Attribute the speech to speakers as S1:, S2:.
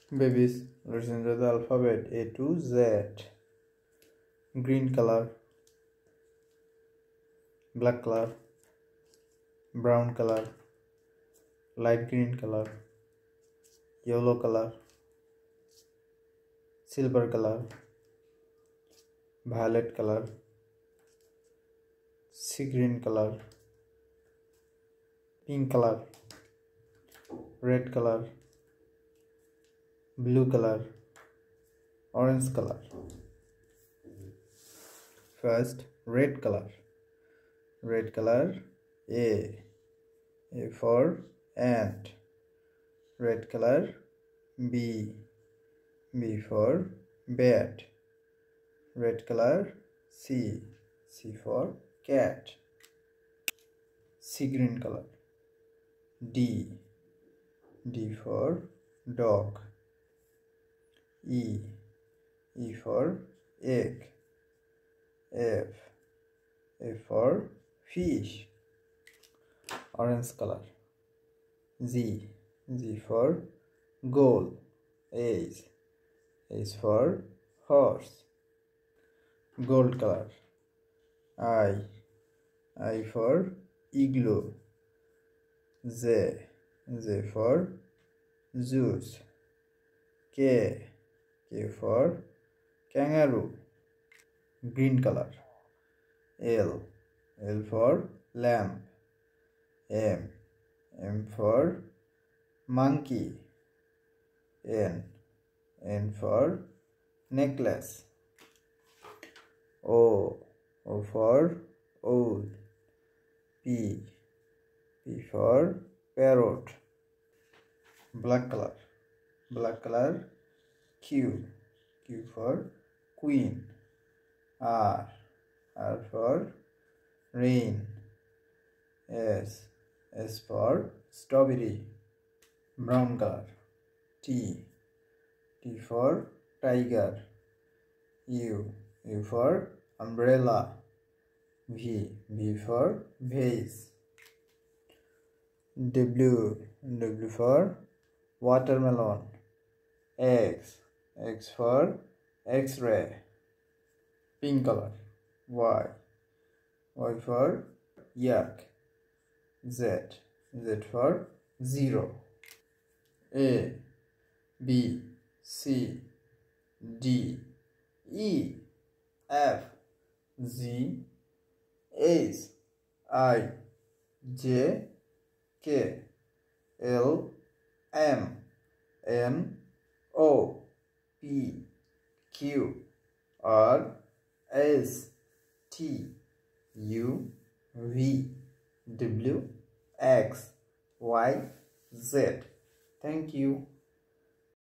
S1: Babies, listen to the alphabet A to Z. Green color, black color, brown color, light green color, yellow color, silver color, violet color, sea green color, pink color, red color, blue color, orange color. First, red color. Red color, A for ant. Red color, B for bat. Red color, C for cat. Sea green color, D for dog. E for egg. F for fish. Orange color, Z for goal. H for horse. Gold color, I for igloo. Z for zeus. K for kangaroo. Green color, L for lamb. M for monkey. N for necklace. O for owl. P for parrot. Black color, Q for queen. R for rain. S for strawberry. Brown color, T for tiger. U for umbrella. V for vase. W for watermelon. X for X-ray. Pink color, Y for yak. Z for zero. A B C D E F G H I J K L M N O P Q R S T U V W X Y Z. Thank you.